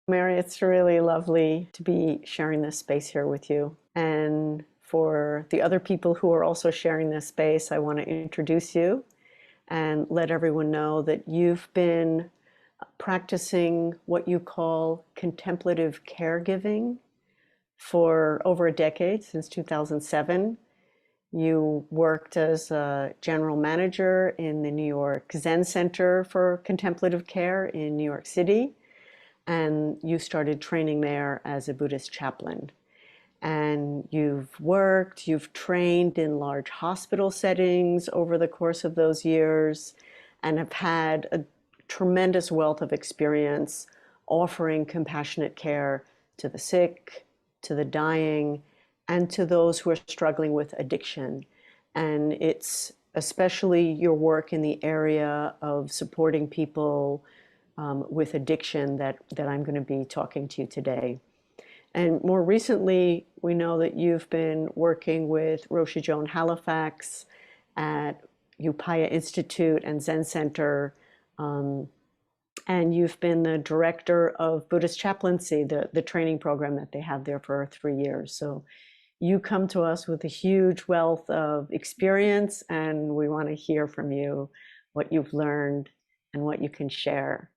Mary, it's really lovely to be sharing this space here with you. And for the other people who are also sharing this space, I want to introduce you and let everyone know that you've been practicing what you call contemplative caregiving for over a decade, since 2007. You worked as a general manager in the New York Zen Center for Contemplative Care in New York City, and you started training there as a Buddhist chaplain. And you've trained in large hospital settings over the course of those years and have had a tremendous wealth of experience offering compassionate care to the sick, to the dying, and to those who are struggling with addiction. And it's especially your work in the area of supporting people with addiction that I'm going to be talking to you today. And more recently, we know that you've been working with Roshi Joan Halifax at Upaya Institute and Zen Center, um, and you've been the director of Buddhist chaplaincy, the training program that they have there for 3 years. So you come to us with a huge wealth of experience, and we want to hear from you what you've learned and what you can share.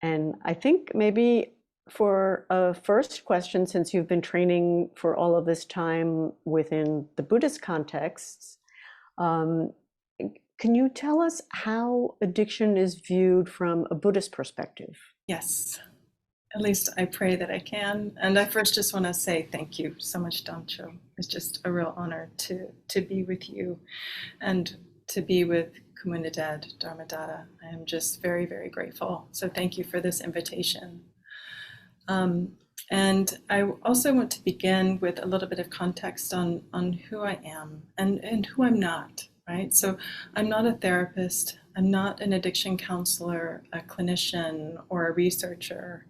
And I think maybe for a first question, since you've been training for all of this time within the Buddhist contexts, um, can you tell us how addiction is viewed from a Buddhist perspective? Yes, at least I pray that I can. And I first just want to say thank you so much, Damcho. It's just a real honor to be with you and to be with Comunidad Dharmadada. I am just very, very grateful. So thank you for this invitation. And I also want to begin with a little bit of context on who I am and who I'm not, right? So I'm not a therapist. I'm not an addiction counselor, a clinician, or a researcher.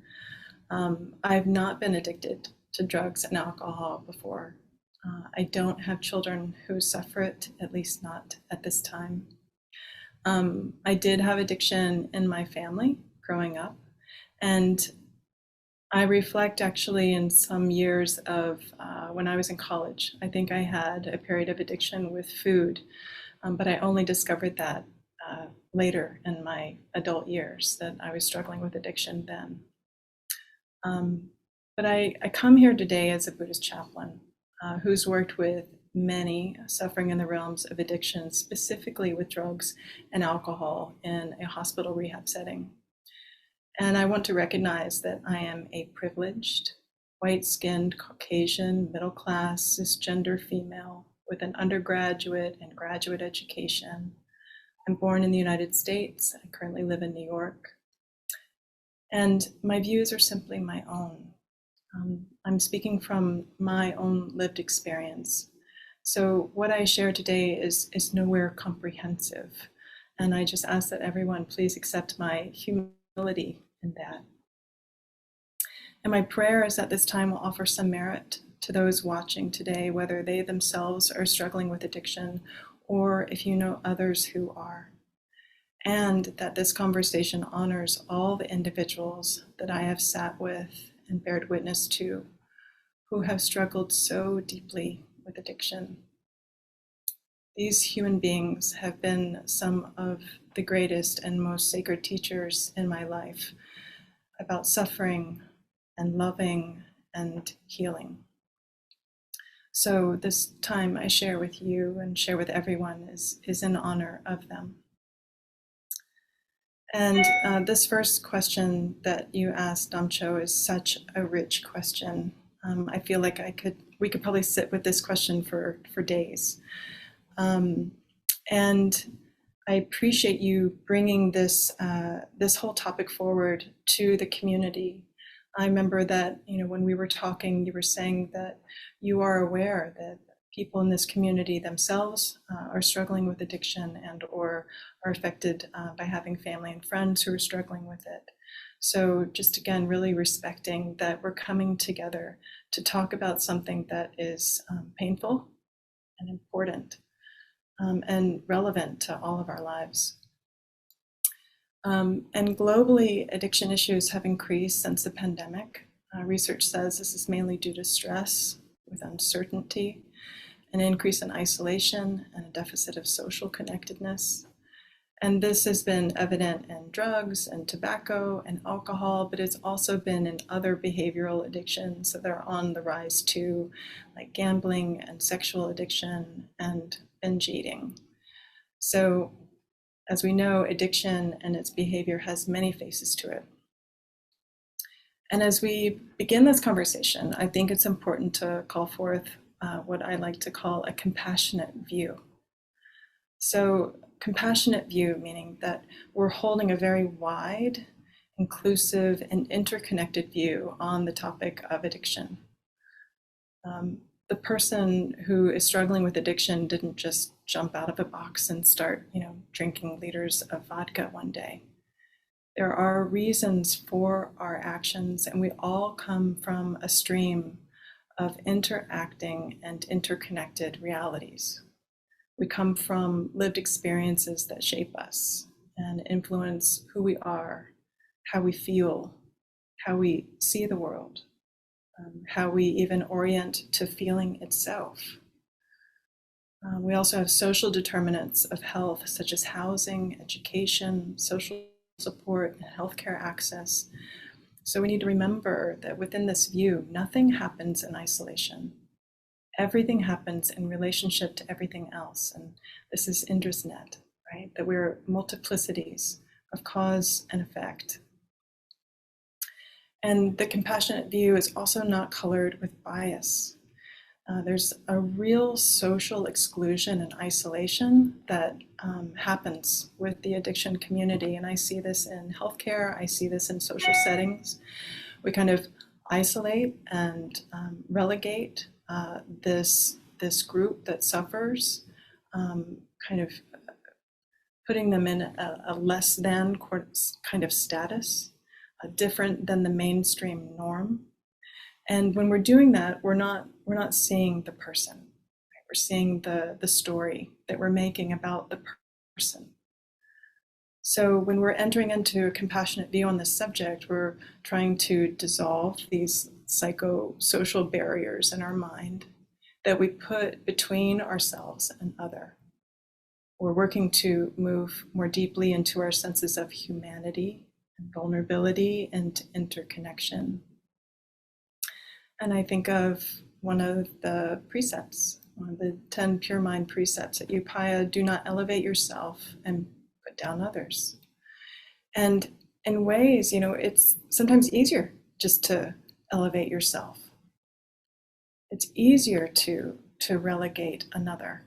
I've not been addicted to drugs and alcohol before. I don't have children who suffer it, at least not at this time. I did have addiction in my family growing up, and I reflect actually in some years of when I was in college. I think I had a period of addiction with food, but I only discovered that later in my adult years, that I was struggling with addiction then. But I come here today as a Buddhist chaplain who's worked with many suffering in the realms of addiction, specifically with drugs and alcohol in a hospital rehab setting. And I want to recognize that I am a privileged, white-skinned, Caucasian, middle-class, cisgender female with an undergraduate and graduate education. I'm born in the United States. I currently live in New York. And my views are simply my own. I'm speaking from my own lived experience. So what I share today is nowhere comprehensive. And I just ask that everyone please accept my humility in that. And my prayer is that this time will offer some merit to those watching today, whether they themselves are struggling with addiction or if you know others who are. And that this conversation honors all the individuals that I have sat with and bared witness to who have struggled so deeply with addiction. These human beings have been some of the greatest and most sacred teachers in my life about suffering and loving and healing. So this time I share with you and share with everyone is in honor of them. And this first question that you asked, Damcho, is such a rich question. I feel like we could probably sit with this question for days. And I appreciate you bringing this whole topic forward to the community. I remember that when we were talking, you were saying that you are aware that people in this community themselves are struggling with addiction and or are affected by having family and friends who are struggling with it. So just again, really respecting that we're coming together to talk about something that is painful and important and relevant to all of our lives. And globally, addiction issues have increased since the pandemic. Research says this is mainly due to stress with uncertainty, an increase in isolation, and a deficit of social connectedness. And this has been evident in drugs and tobacco and alcohol, but it's also been in other behavioral addictions that are on the rise too, like gambling and sexual addiction and binge eating. So, as we know, addiction and its behavior has many faces to it. And as we begin this conversation, I think it's important to call forth what I like to call a compassionate view. So, compassionate view, meaning that we're holding a very wide, inclusive, and interconnected view on the topic of addiction. The person who is struggling with addiction didn't just jump out of a box and start, drinking liters of vodka one day. There are reasons for our actions, and we all come from a stream of interacting and interconnected realities. We come from lived experiences that shape us and influence who we are, how we feel, how we see the world, how we even orient to feeling itself. We also have social determinants of health, such as housing, education, social support, and healthcare access. So we need to remember that within this view, nothing happens in isolation. Everything happens in relationship to everything else. And this is Indra's net, right? That we're multiplicities of cause and effect. And the compassionate view is also not colored with bias. There's a real social exclusion and isolation that happens with the addiction community. And I see this in healthcare, I see this in social settings. We kind of isolate and relegate this group that suffers, kind of putting them in a less than kind of status, different than the mainstream norm. And when we're doing that, we're not seeing the person. Right? We're seeing the story that we're making about the person. So when we're entering into a compassionate view on this subject, we're trying to dissolve these psychosocial barriers in our mind that we put between ourselves and other. We're working to move more deeply into our senses of humanity and vulnerability and interconnection. And I think of one of the precepts, one of the 10 pure mind precepts at Upaya: do not elevate yourself and put down others. And in ways, it's sometimes easier just to elevate yourself. It's easier to relegate another,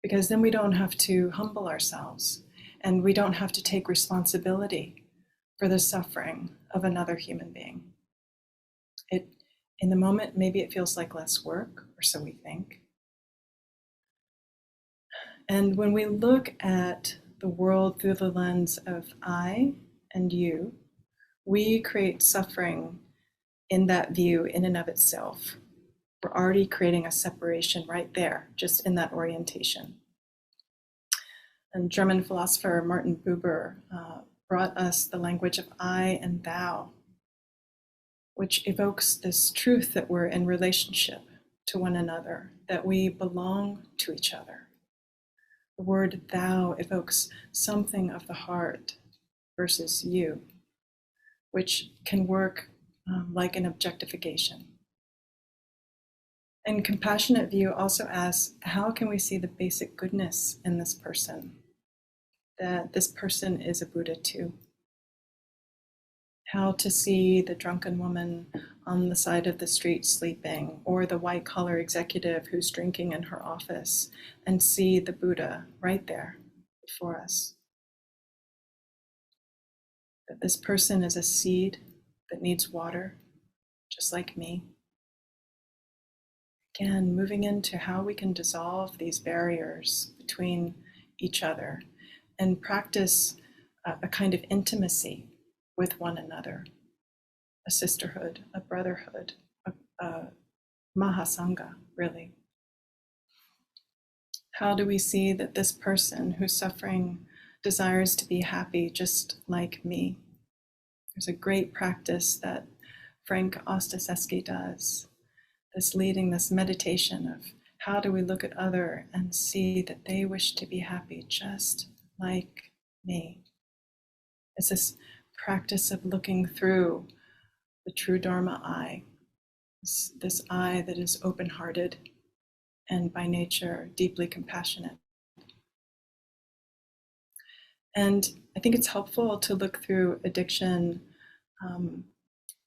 because then we don't have to humble ourselves and we don't have to take responsibility for the suffering of another human being. In the moment, maybe it feels like less work, or so we think. And when we look at the world through the lens of I and you, we create suffering in that view in and of itself. We're already creating a separation right there, just in that orientation. And German philosopher Martin Buber brought us the language of I and thou, which evokes this truth that we're in relationship to one another, that we belong to each other. The word thou evokes something of the heart versus you, which can work like an objectification. And compassionate view also asks, how can we see the basic goodness in this person? That this person is a Buddha too. How to see the drunken woman on the side of the street sleeping, or the white-collar executive who's drinking in her office, and see the Buddha right there before us. That this person is a seed that needs water, just like me. Again, moving into how we can dissolve these barriers between each other and practice a kind of intimacy with one another, a sisterhood, a brotherhood, a mahasangha, really. How do we see that this person who's suffering desires to be happy just like me. There's a great practice that Frank Ostaseski does, this meditation of how do we look at other and see that they wish to be happy just like me. It's this practice of looking through the true Dharma eye, this eye that is open-hearted and by nature deeply compassionate. And I think it's helpful to look through addiction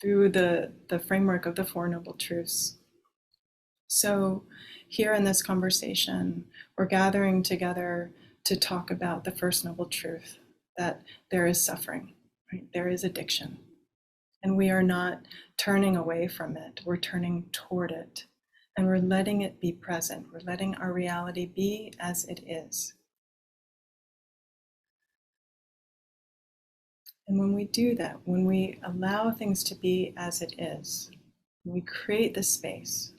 through the framework of the Four Noble Truths. So here in this conversation, we're gathering together to talk about the first noble truth, that there is suffering, right? There is addiction. And we are not turning away from it, we're turning toward it. And we're letting it be present. We're letting our reality be as it is. And when we do that, when we allow things to be as it is, we create the space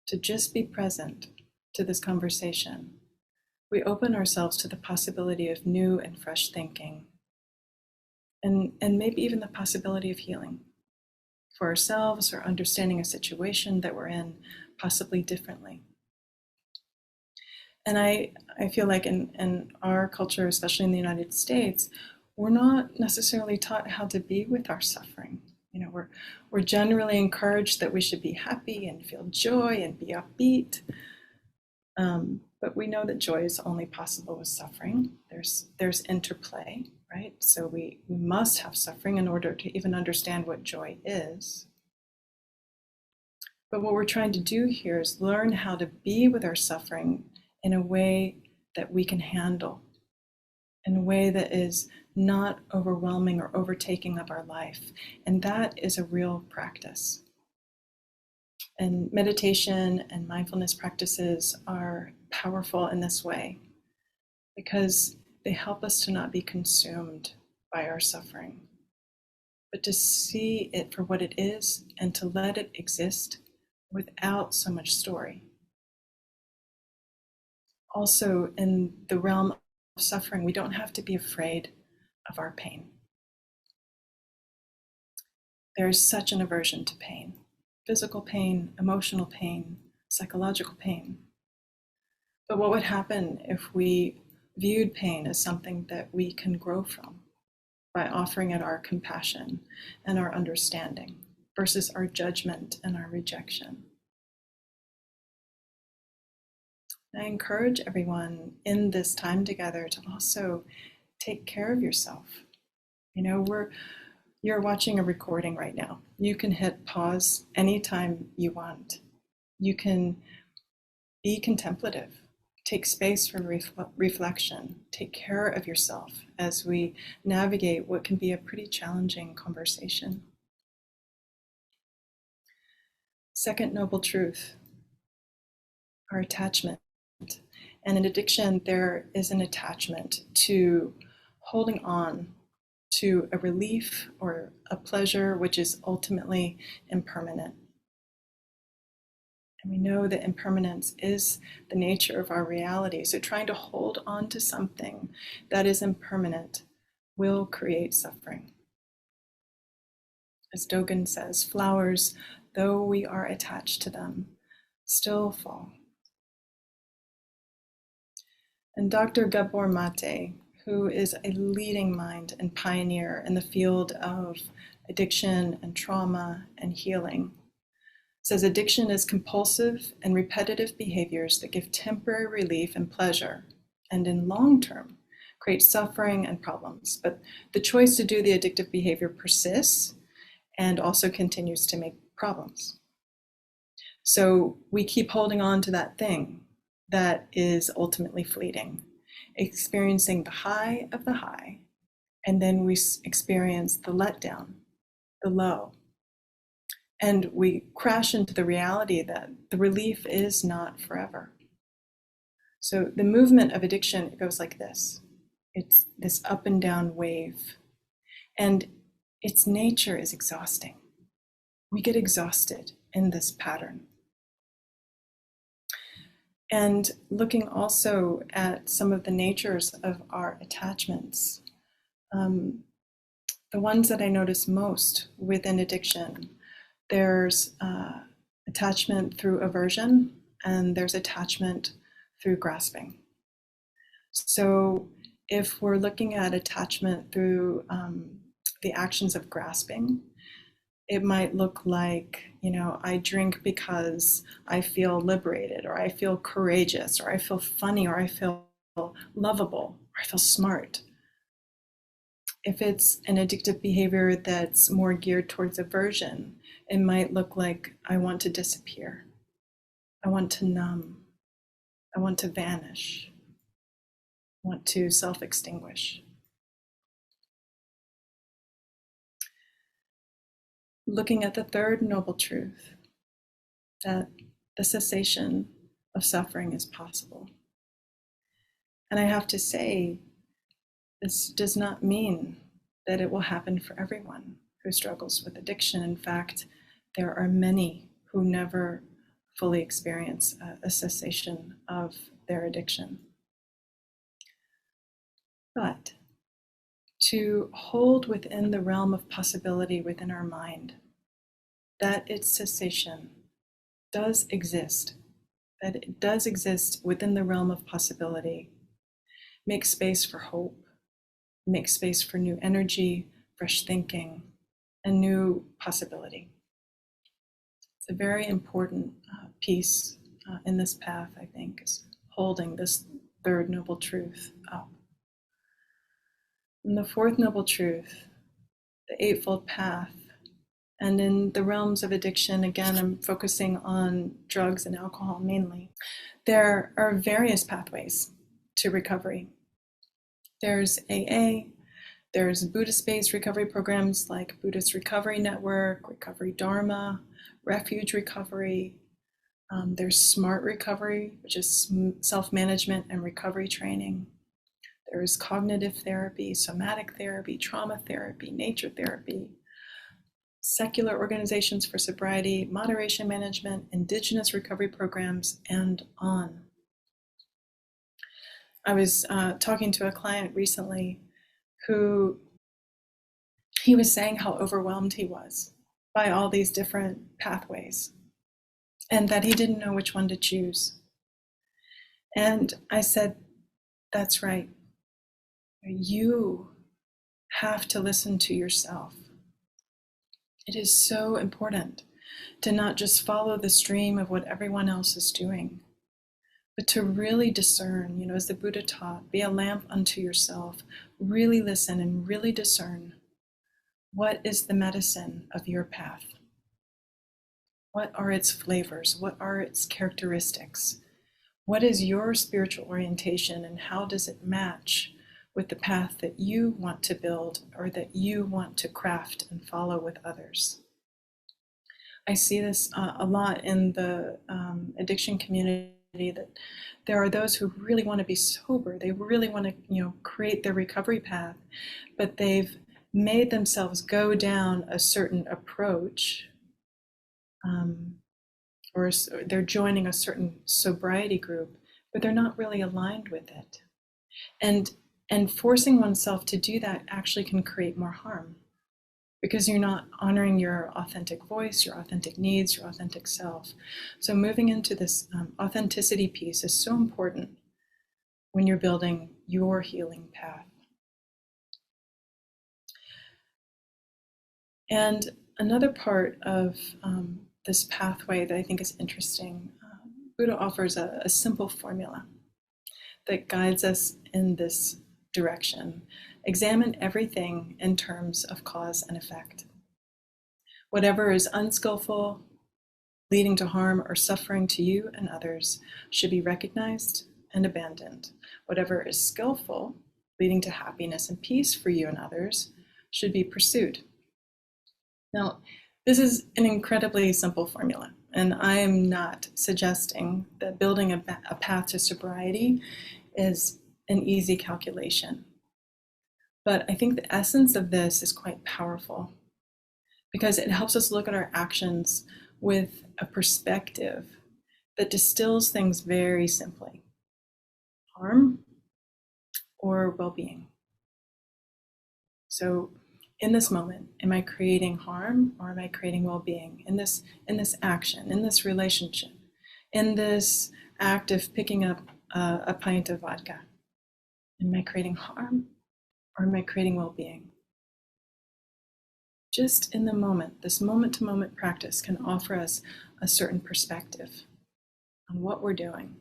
to just be present to this conversation, we open ourselves to the possibility of new and fresh thinking, and maybe even the possibility of healing for ourselves or understanding a situation that we're in possibly differently. And I feel like in our culture, especially in the United States, we're not necessarily taught how to be with our suffering. You know, we're generally encouraged that we should be happy and feel joy and be upbeat. But we know that joy is only possible with suffering. There's interplay, right? So we must have suffering in order to even understand what joy is. But what we're trying to do here is learn how to be with our suffering in a way that we can handle, in a way that is not overwhelming or overtaking of our life. And that is a real practice. And meditation and mindfulness practices are powerful in this way because they help us to not be consumed by our suffering, but to see it for what it is and to let it exist without so much story. Also, in the realm of suffering, we don't have to be afraid of our pain. There is such an aversion to pain. Physical pain, emotional pain, psychological pain. But what would happen if we viewed pain as something that we can grow from by offering it our compassion and our understanding versus our judgment and our rejection? I encourage everyone in this time together to also take care of yourself. You know, you're watching a recording right now. You can hit pause anytime you want. You can be contemplative, take space for reflection, take care of yourself as we navigate what can be a pretty challenging conversation. Second noble truth, our attachment. And in addiction, there is an attachment to holding on to a relief or a pleasure which is ultimately impermanent. And we know that impermanence is the nature of our reality. So trying to hold on to something that is impermanent will create suffering. As Dogen says, flowers, though we are attached to them, still fall. And Dr. Gabor Mate, who is a leading mind and pioneer in the field of addiction and trauma and healing, says addiction is compulsive and repetitive behaviors that give temporary relief and pleasure, and in long term create suffering and problems. But the choice to do the addictive behavior persists and also continues to make problems. So we keep holding on to that thing that is ultimately fleeting, experiencing the high of the high, and then we experience the letdown, the low. And we crash into the reality that the relief is not forever. So the movement of addiction, it goes like this. It's this up and down wave. And its nature is exhausting. We get exhausted in this pattern. And looking also at some of the natures of our attachments. The ones that I notice most within addiction, there's attachment through aversion, and there's attachment through grasping. So if we're looking at attachment through the actions of grasping, it might look like, I drink because I feel liberated, or I feel courageous, or I feel funny, or I feel lovable, or I feel smart. If it's an addictive behavior that's more geared towards aversion, it might look like I want to disappear, I want to numb, I want to vanish, I want to self-extinguish. Looking at the third noble truth, that the cessation of suffering is possible. And I have to say, this does not mean that it will happen for everyone who struggles with addiction. In fact, there are many who never fully experience a cessation of their addiction. But to hold within the realm of possibility within our mind that its cessation does exist, that it does exist within the realm of possibility, makes space for hope, makes space for new energy, fresh thinking, and new possibility. It's a very important piece in this path, I think, is holding this third noble truth up. And the fourth noble truth, the Eightfold Path, and in the realms of addiction, again, I'm focusing on drugs and alcohol mainly. There are various pathways to recovery. There's AA, there's Buddhist-based recovery programs like Buddhist Recovery Network, Recovery Dharma, Refuge Recovery. There's Smart Recovery, which is self-management and recovery training. There's cognitive therapy, somatic therapy, trauma therapy, nature therapy, secular organizations for sobriety, moderation management, indigenous recovery programs, and on. I was talking to a client recently who he was saying how overwhelmed he was by all these different pathways and that he didn't know which one to choose. And I said, that's right. You have to listen to yourself. It is so important to not just follow the stream of what everyone else is doing, but to really discern, as the Buddha taught, be a lamp unto yourself, really listen and really discern what is the medicine of your path. What are its flavors? What are its characteristics? What is your spiritual orientation, and how does it match with the path that you want to build or that you want to craft and follow with others? I see this a lot in the addiction community, that there are those who really want to be sober. They really want to, create their recovery path, but they've made themselves go down a certain approach, or they're joining a certain sobriety group, but they're not really aligned with it. And forcing oneself to do that actually can create more harm, because you're not honoring your authentic voice, your authentic needs, your authentic self. So moving into this authenticity piece is so important when you're building your healing path. And another part of this pathway that I think is interesting, Buddha offers a simple formula that guides us in this direction. Examine everything in terms of cause and effect. Whatever is unskillful, leading to harm or suffering to you and others, should be recognized and abandoned. Whatever is skillful, leading to happiness and peace for you and others, should be pursued. Now, this is an incredibly simple formula, and I am not suggesting that building a path to sobriety is an easy calculation. But I think the essence of this is quite powerful, because it helps us look at our actions with a perspective that distills things very simply: harm or well-being. So in this moment, am I creating harm or am I creating well-being? In this action, in this relationship, in this act of picking up a pint of vodka, am I creating harm or am I creating well-being? Just in the moment, this moment-to-moment practice can offer us a certain perspective on what we're doing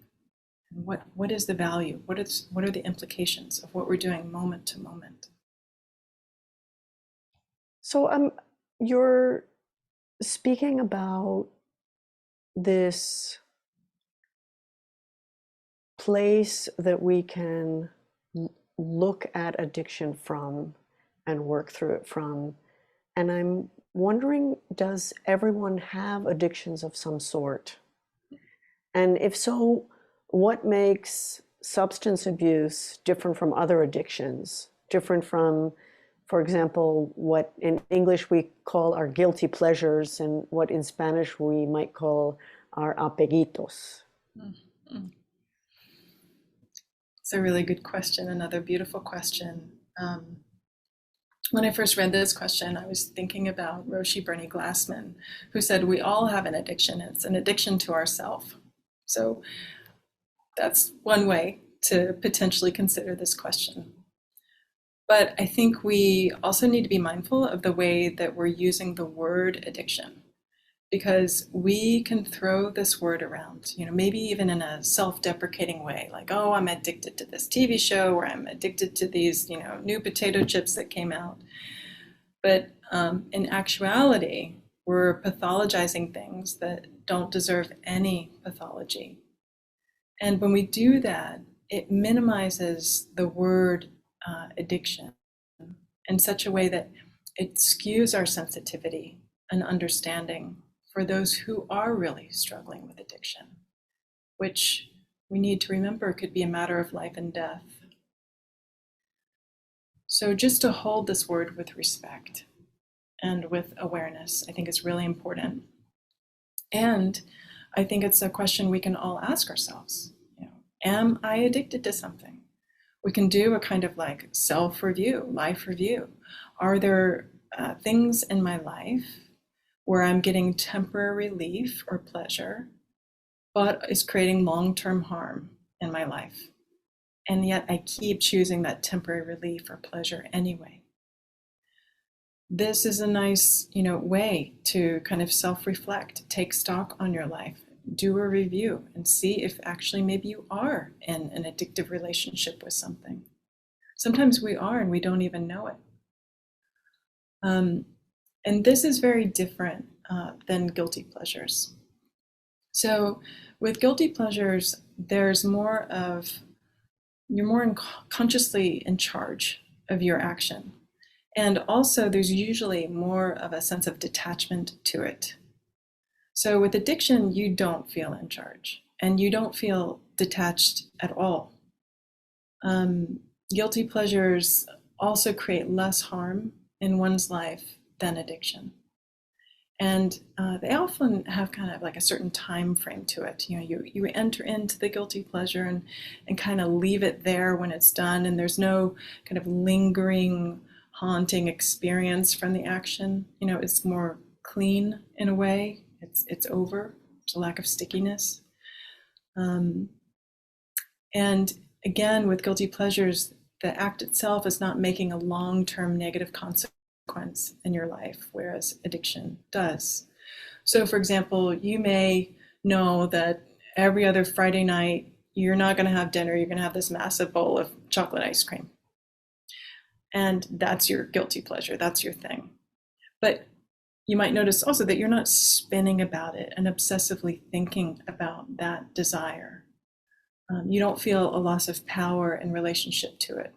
and what is the value, what are the implications of what we're doing moment to moment. So you're speaking about this place that we can look at addiction from and work through it from. And I'm wondering, does everyone have addictions of some sort? And if so, what makes substance abuse different from other addictions? Different from, for example, what in English we call our guilty pleasures and what in Spanish we might call our apegritos. Mm-hmm. It's a really good question, another beautiful question. When I first read this question, I was thinking about Roshi Bernie Glassman, who said we all have an addiction. It's an addiction to ourself. So that's one way to potentially consider this question. But I think we also need to be mindful of the way that we're using the word addiction, because we can throw this word around, maybe even in a self-deprecating way, like, oh, I'm addicted to this TV show, or I'm addicted to these, new potato chips that came out. But in actuality, we're pathologizing things that don't deserve any pathology. And when we do that, it minimizes the word addiction in such a way that it skews our sensitivity and understanding for those who are really struggling with addiction, which we need to remember could be a matter of life and death. So just to hold this word with respect and with awareness, I think is really important. And I think it's a question we can all ask ourselves. Am I addicted to something? We can do a kind of like self-review, life review. Are there things in my life where I'm getting temporary relief or pleasure, but is creating long-term harm in my life? And yet I keep choosing that temporary relief or pleasure anyway. This is a nice, way to kind of self-reflect, take stock on your life, do a review and see if actually maybe you are in an addictive relationship with something. Sometimes we are and we don't even know it. And this is very different than guilty pleasures. So with guilty pleasures, there's more of, you're more consciously in charge of your action. And also there's usually more of a sense of detachment to it. So with addiction, you don't feel in charge and you don't feel detached at all. Guilty pleasures also create less harm in one's life than addiction. And they often have kind of like a certain time frame to it. You enter into the guilty pleasure and kind of leave it there when it's done, and there's no kind of lingering, haunting experience from the action. It's more clean in a way. It's over. There's a lack of stickiness. And again, with guilty pleasures, the act itself is not making a long-term negative consequence in your life, whereas addiction does. So for example, you may know that every other Friday night, you're not going to have dinner, you're going to have this massive bowl of chocolate ice cream. And that's your guilty pleasure, that's your thing. But you might notice also that you're not spinning about it and obsessively thinking about that desire. You don't feel a loss of power in relationship to it.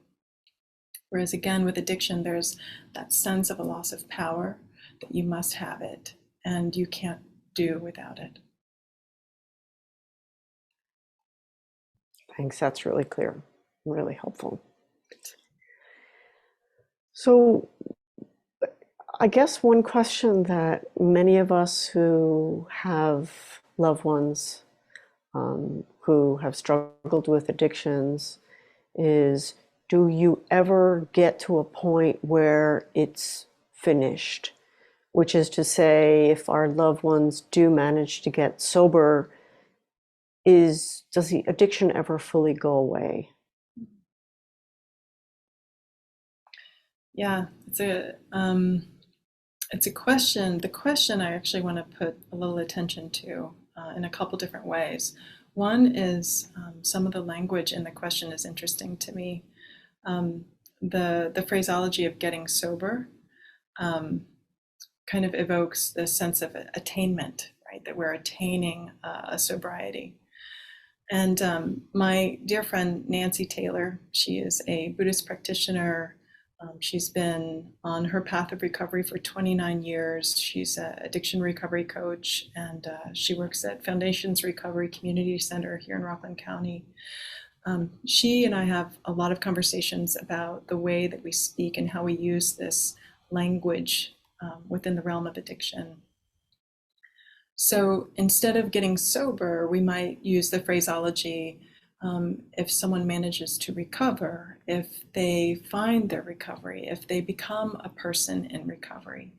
Whereas again, with addiction, there's that sense of a loss of power, that you must have it and you can't do without it. Thanks, that's really clear, really helpful. So I guess one question that many of us who have loved ones who have struggled with addictions is, do you ever get to a point where it's finished? Which is to say, if our loved ones do manage to get sober, does the addiction ever fully go away? Yeah, it's a question. The question I actually want to put a little attention to in a couple different ways. One is some of the language in the question is interesting to me. The phraseology of getting sober kind of evokes the sense of attainment, right? That we're attaining a sobriety. And my dear friend Nancy Taylor, she is a Buddhist practitioner. She's been on her path of recovery for 29 years. She's an addiction recovery coach, and she works at Foundations Recovery Community Center here in Rockland County. She and I have a lot of conversations about the way that we speak and how we use this language within the realm of addiction. So instead of getting sober, we might use the phraseology, if someone manages to recover, if they find their recovery, if they become a person in recovery.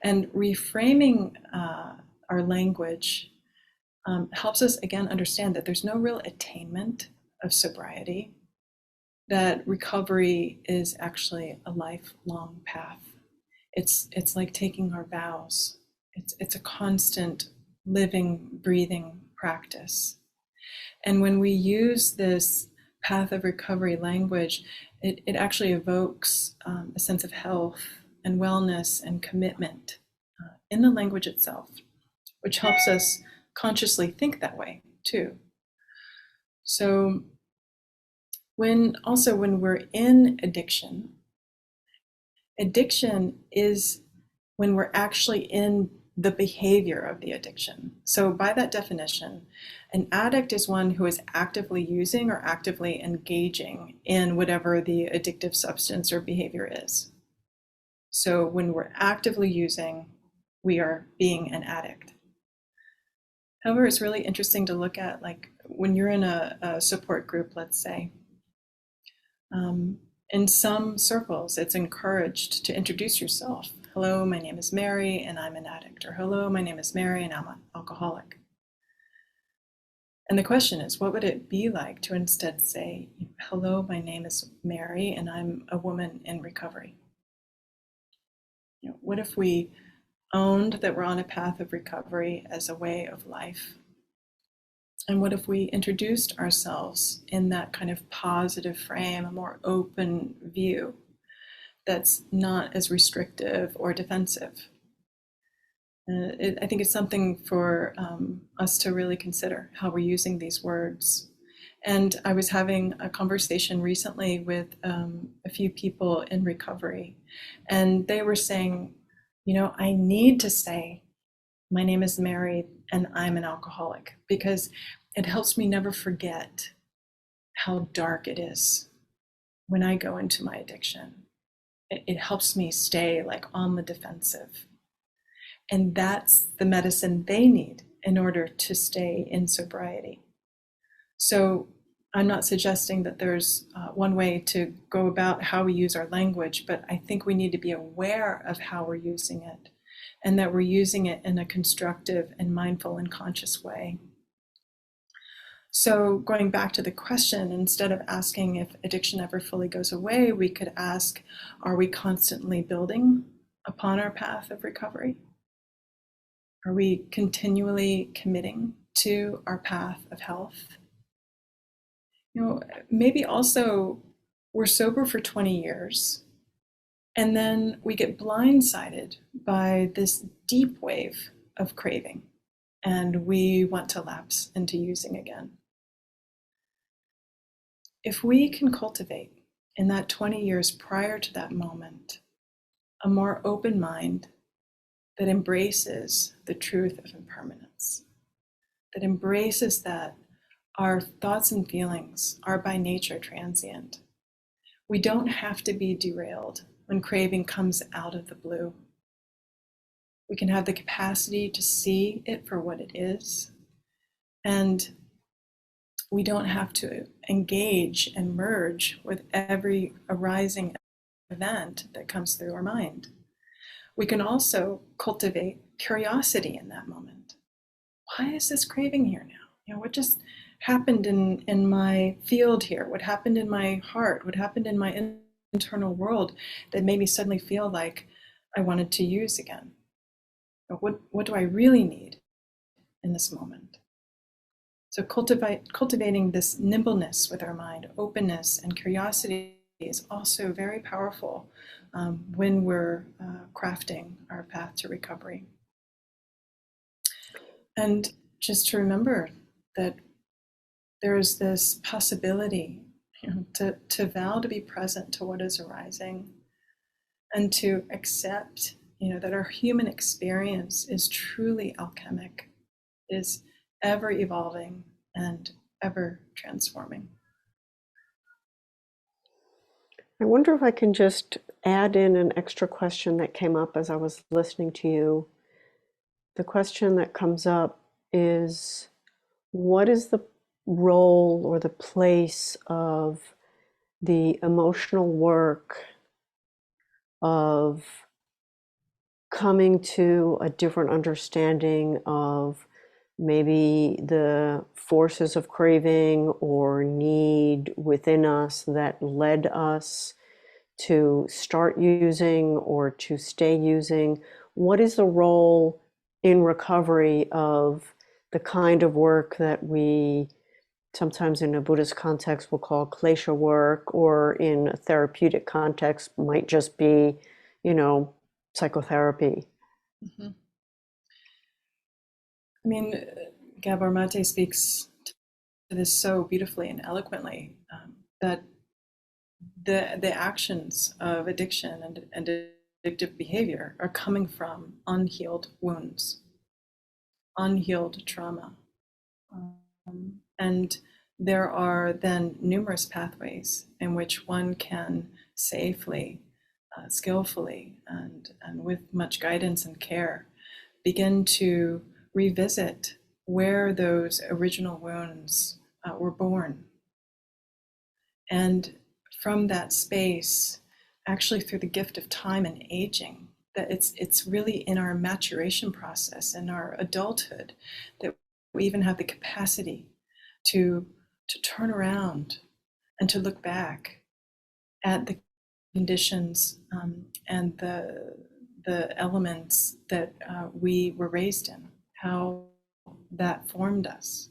And reframing our language helps us, again, understand that there's no real attainment of sobriety, that recovery is actually a lifelong path. It's like taking our vows. It's a constant living, breathing practice. And when we use this path of recovery language, it actually evokes a sense of health and wellness and commitment in the language itself, which helps us consciously think that way too. So when we're in addiction is when we're actually in the behavior of the addiction. So by that definition, an addict is one who is actively using or actively engaging in whatever the addictive substance or behavior is. So when we're actively using, we are being an addict. However, it's really interesting to look at, like when you're in a support group, let's say, in some circles, it's encouraged to introduce yourself. Hello, my name is Mary and I'm an addict. Or hello, my name is Mary and I'm an alcoholic. And the question is, what would it be like to instead say, hello, my name is Mary and I'm a woman in recovery? What if we owned that we're on a path of recovery as a way of life? And what if we introduced ourselves in that kind of positive frame, a more open view that's not as restrictive or defensive? I think it's something for us to really consider how we're using these words. And I was having a conversation recently with a few people in recovery, and they were saying, I need to say, my name is Mary and I'm an alcoholic, because it helps me never forget how dark it is when I go into my addiction. It helps me stay like on the defensive. And that's the medicine they need in order to stay in sobriety. So I'm not suggesting that there's one way to go about how we use our language, but I think we need to be aware of how we're using it, and that we're using it in a constructive and mindful and conscious way. So going back to the question, instead of asking if addiction ever fully goes away, we could ask, are we constantly building upon our path of recovery? Are we continually committing to our path of health? Maybe also we're sober for 20 years, and then we get blindsided by this deep wave of craving, and we want to lapse into using again. If we can cultivate in that 20 years prior to that moment a more open mind that embraces the truth of impermanence, that embraces that our thoughts and feelings are by nature transient. We don't have to be derailed when craving comes out of the blue. We can have the capacity to see it for what it is, and we don't have to engage and merge with every arising event that comes through our mind. We can also cultivate curiosity in that moment. Why is this craving here now? What just happened in my field here? What happened in my heart? What happened in my internal world that made me suddenly feel like I wanted to use again? What do I really need in this moment? So cultivating this nimbleness with our mind, openness and curiosity is also very powerful when we're crafting our path to recovery. And just to remember that there's this possibility, to vow to be present to what is arising, and to accept, that our human experience is truly alchemic, is ever evolving and ever transforming. I wonder if I can just add in an extra question that came up as I was listening to you. The question that comes up is, what is the role or the place of the emotional work of coming to a different understanding of maybe the forces of craving or need within us that led us to start using or to stay using? What is the role in recovery of the kind of work that we sometimes in a Buddhist context will call klesha work, or in a therapeutic context might just be, psychotherapy? Mm-hmm. I mean, Gabor Mate speaks to this so beautifully and eloquently, that the actions of addiction and addictive behavior are coming from unhealed wounds, unhealed trauma. And there are then numerous pathways in which one can safely, skillfully, and with much guidance and care begin to revisit where those original wounds were born. And from that space, actually through the gift of time and aging, that it's really in our maturation process, in our adulthood, that we even have the capacity to turn around and to look back at the conditions and the elements that we were raised in, how that formed us.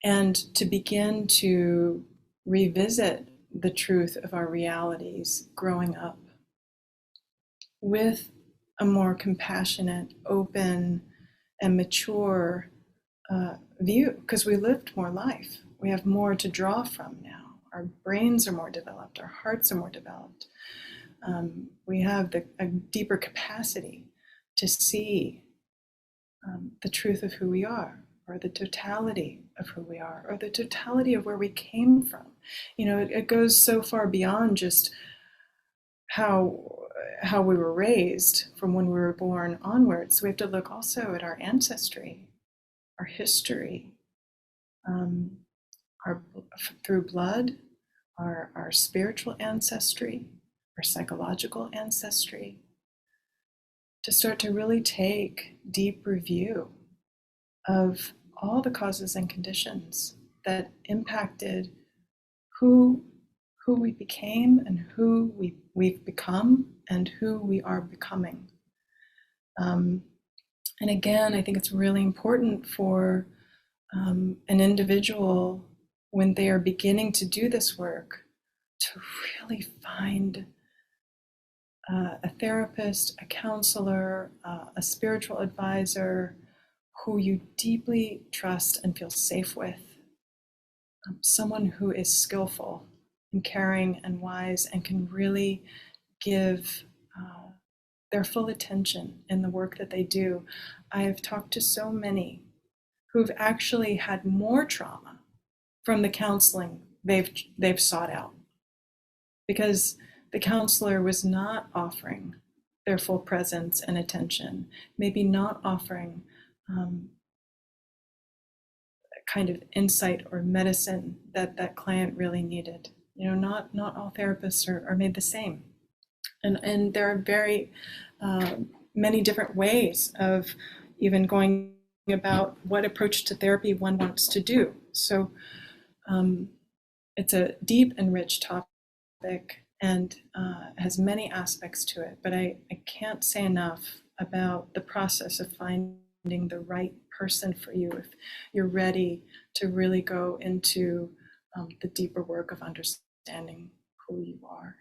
And to begin to revisit the truth of our realities growing up with a more compassionate, open, and mature view, because we lived more life. We have more to draw from now. Our brains are more developed, our hearts are more developed. We have a deeper capacity to see the truth of who we are, or the totality of who we are, or the totality of where we came from. It goes so far beyond just how we were raised from when we were born onwards. We have to look also at our ancestry, our history, through blood, our spiritual ancestry, our psychological ancestry, to start to really take deep review of all the causes and conditions that impacted who we became, and who we've become, and who we are becoming. And again, I think it's really important for an individual, when they are beginning to do this work, to really find a therapist, a counselor, a spiritual advisor who you deeply trust and feel safe with. Someone who is skillful and caring and wise and can really give their full attention in the work that they do. I have talked to so many who've actually had more trauma from the counseling they've sought out, because the counselor was not offering their full presence and attention, maybe not offering kind of insight or medicine that that client really needed. Not all therapists are made the same. And there are very many different ways of even going about what approach to therapy one wants to do. So it's a deep and rich topic and has many aspects to it, but I can't say enough about the process of finding the right person for you if you're ready to really go into the deeper work of understanding who you are.